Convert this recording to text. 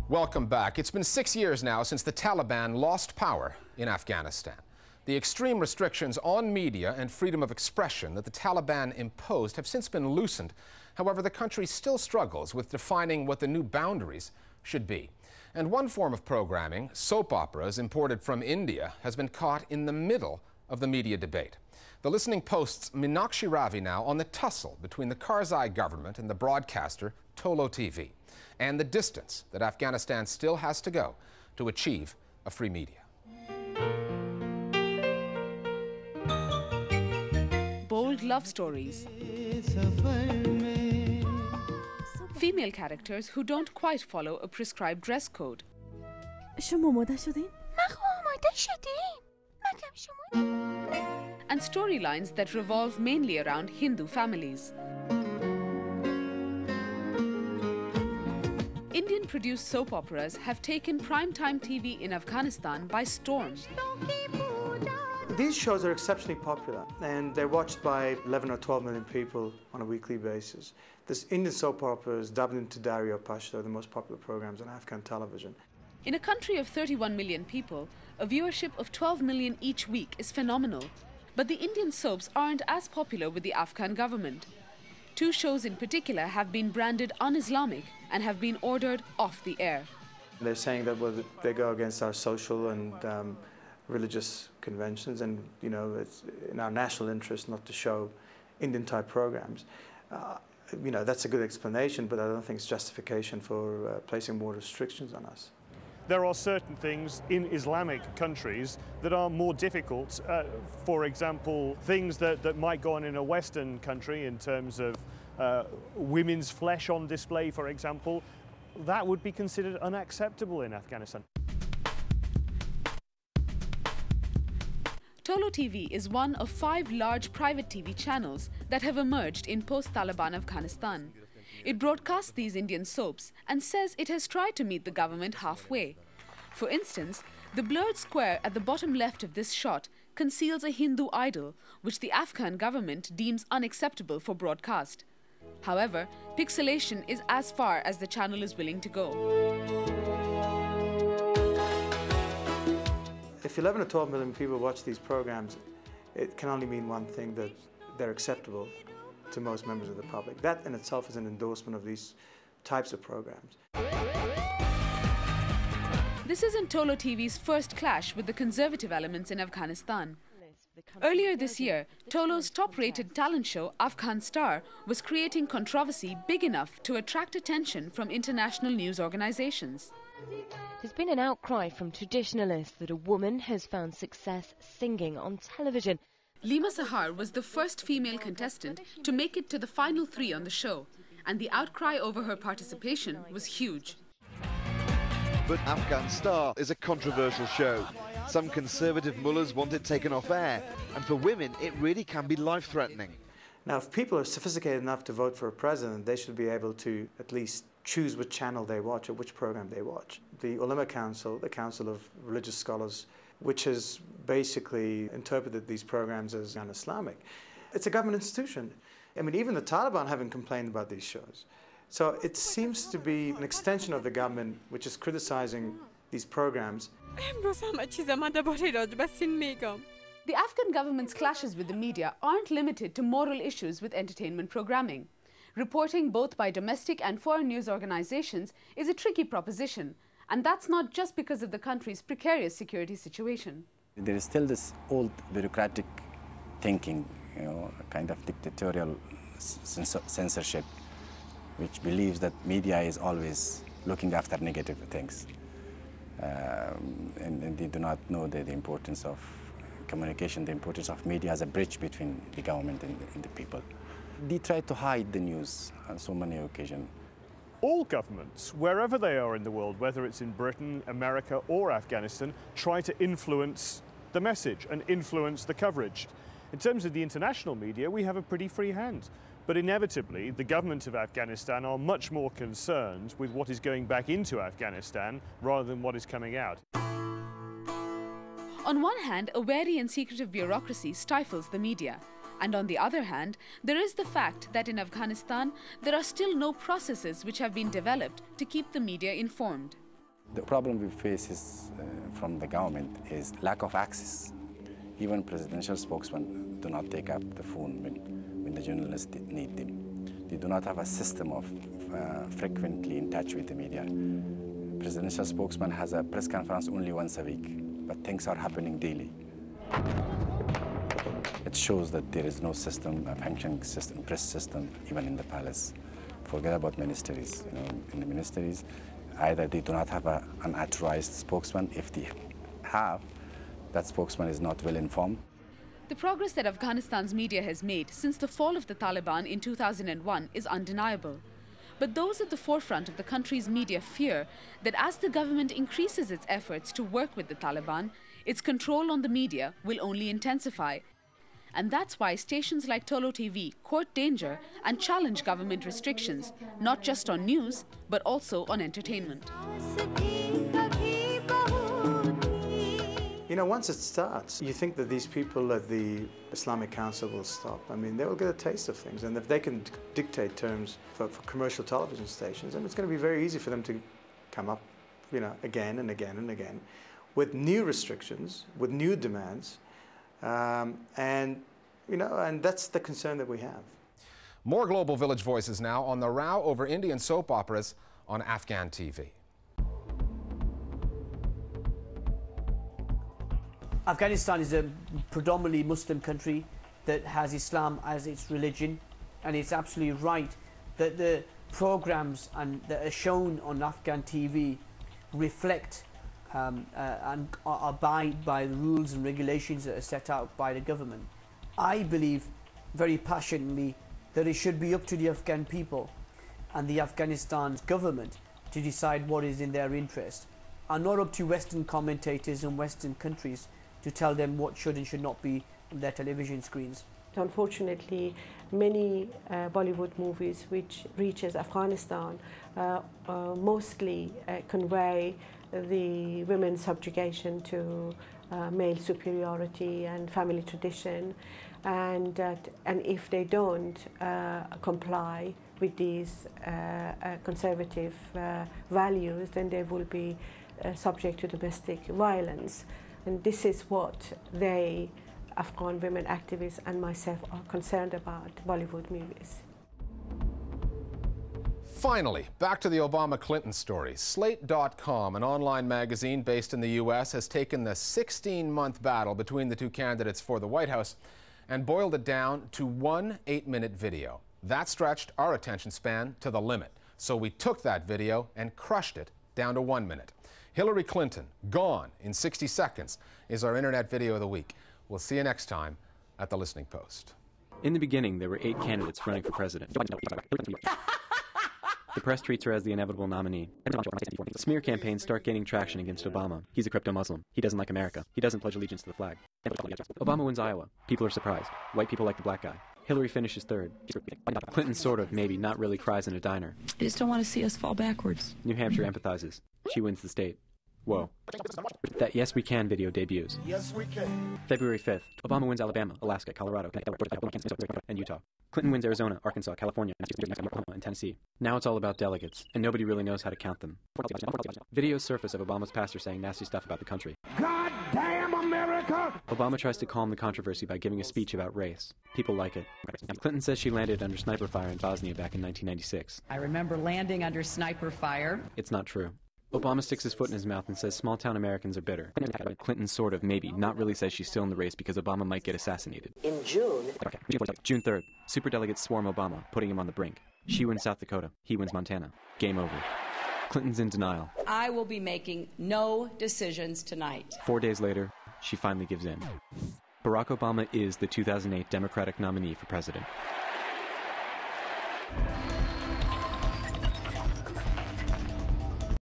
Welcome back. It's been 6 years now since the Taliban lost power in Afghanistan. The extreme restrictions on media and freedom of expression that the Taliban imposed have since been loosened. However, the country still struggles with defining what the new boundaries should be. And one form of programming, soap operas imported from India, has been caught in the middle of the media debate. The Listening Post's Meenakshi Ravi now on the tussle between the Karzai government and the broadcaster Tolo TV, and the distance that Afghanistan still has to go to achieve a free media. Bold love stories. Female characters who don't quite follow a prescribed dress code. And storylines that revolve mainly around Hindu families. Indian-produced soap operas have taken primetime TV in Afghanistan by storm. These shows are exceptionally popular, and they're watched by 11 or 12 million people on a weekly basis. This Indian soap opera is dubbed into Dari or Pashto, the most popular programs on Afghan television. In a country of 31 million people, a viewership of 12 million each week is phenomenal. But the Indian soaps aren't as popular with the Afghan government. Two shows in particular have been branded un-Islamic and have been ordered off the air. They're saying that they go against our social and religious conventions, and it's in our national interest not to show Indian-type programs. That's a good explanation, but I don't think it's justification for placing more restrictions on us. There are certain things in Islamic countries that are more difficult. For example, things that might go on in a Western country in terms of women's flesh on display, for example, that would be considered unacceptable in Afghanistan. Tolo TV is one of 5 large private TV channels that have emerged in post-Taliban Afghanistan. It broadcasts these Indian soaps and says it has tried to meet the government halfway. For instance, the blurred square at the bottom left of this shot conceals a Hindu idol, which the Afghan government deems unacceptable for broadcast. However, pixelation is as far as the channel is willing to go. If 11 or 12 million people watch these programs, it can only mean one thing, that they're acceptable to most members of the public. That in itself is an endorsement of these types of programs. This isn't Tolo TV's first clash with the conservative elements in Afghanistan. Earlier this year, Tolo's top-rated talent show, Afghan Star, was creating controversy big enough to attract attention from international news organizations. There's been an outcry from traditionalists that a woman has found success singing on television. Lima Sahar was the first female contestant to make it to the final 3 on the show, and the outcry over her participation was huge. But Afghan Star is a controversial show. Some conservative mullahs want it taken off air, and for women it really can be life-threatening. Now, if people are sophisticated enough to vote for a president, they should be able to at least choose which channel they watch or which program they watch. The Ulama Council, the Council of Religious Scholars, which has basically interpreted these programs as un-Islamic. It's a government institution. I mean, even the Taliban haven't complained about these shows. So it seems to be an extension of the government which is criticizing these programs. The Afghan government's clashes with the media aren't limited to moral issues with entertainment programming. Reporting both by domestic and foreign news organizations is a tricky proposition. And that's not just because of the country's precarious security situation. There is still this old bureaucratic thinking, a kind of dictatorial censorship, which believes that media is always looking after negative things. And they do not know the importance of communication, the importance of media as a bridge between the government and the people. They try to hide the news on so many occasions. All governments, wherever they are in the world, whether it's in Britain, America or Afghanistan, try to influence the message and influence the coverage. In terms of the international media, we have a pretty free hand. But inevitably, the government of Afghanistan are much more concerned with what is going back into Afghanistan rather than what is coming out. On one hand, a wary and secretive bureaucracy stifles the media. And on the other hand, there is the fact that in Afghanistan, there are still no processes which have been developed to keep the media informed. The problem we face is, from the government is lack of access. Even presidential spokesmen do not take up the phone when the journalists need them. They do not have a system of frequently in touch with the media. Presidential spokesman has a press conference only once a week, but things are happening daily. It shows that there is no system, a functioning system, press system, even in the palace. Forget about ministries. You know, in the ministries, either they do not have an authorized spokesman. If they have, that spokesman is not well informed. The progress that Afghanistan's media has made since the fall of the Taliban in 2001 is undeniable. But those at the forefront of the country's media fear that as the government increases its efforts to work with the Taliban, its control on the media will only intensify. And that's why stations like Tolo TV court danger and challenge government restrictions, not just on news, but also on entertainment. You know, once it starts, you think that these people at the Islamic Council will stop. I mean, they will get a taste of things. And if they can dictate terms for commercial television stations, then it's going to be very easy for them to come up, you know, again and again and again with new restrictions, with new demands. And that's the concern that we have. More Global Village Voices now on the row over Indian soap operas on Afghan TV. Afghanistan is a predominantly Muslim country that has Islam as its religion, and it's absolutely right that the programs that are shown on Afghan TV reflect and abide by the rules and regulations that are set out by the government. I believe very passionately that it should be up to the Afghan people and the Afghanistan's government to decide what is in their interest, and not up to Western commentators and Western countries to tell them what should and should not be on their television screens. Unfortunately, many Bollywood movies which reaches Afghanistan mostly convey the women's subjugation to male superiority and family tradition, and if they don't comply with these conservative values, then they will be subject to domestic violence. And this is what Afghan women activists and myself are concerned about Bollywood movies. Finally, back to the Obama-Clinton story. Slate.com, an online magazine based in the U.S., has taken the 16-month battle between the two candidates for the White House and boiled it down to one 8-minute video. That stretched our attention span to the limit. So we took that video and crushed it down to 1 minute. Hillary Clinton, gone in 60 seconds, is our Internet Video of the Week. We'll see you next time at The Listening Post. In the beginning, there were 8 candidates running for president. The press treats her as the inevitable nominee. Smear campaigns start gaining traction against Obama. He's a crypto-Muslim. He doesn't like America. He doesn't pledge allegiance to the flag. Obama wins Iowa. People are surprised. White people like the black guy. Hillary finishes third. Clinton sort of, maybe, not really cries in a diner. I just don't want to see us fall backwards. New Hampshire empathizes. She wins the state. Whoa. That Yes We Can video debuts. Yes, we can. February 5th. Obama wins Alabama, Alaska, Colorado, and Utah. Clinton wins Arizona, Arkansas, California, and Tennessee. Now it's all about delegates, and nobody really knows how to count them. Videos surface of Obama's pastor saying nasty stuff about the country. God damn America! Obama tries to calm the controversy by giving a speech about race. People like it. Clinton says she landed under sniper fire in Bosnia back in 1996. I remember landing under sniper fire. It's not true. Obama sticks his foot in his mouth and says small-town Americans are bitter. Clinton sort of, maybe, not really says she's still in the race because Obama might get assassinated. In June. June 3rd. Superdelegates swarm Obama, putting him on the brink. She wins South Dakota. He wins Montana. Game over. Clinton's in denial. I will be making no decisions tonight. 4 days later, she finally gives in. Barack Obama is the 2008 Democratic nominee for president.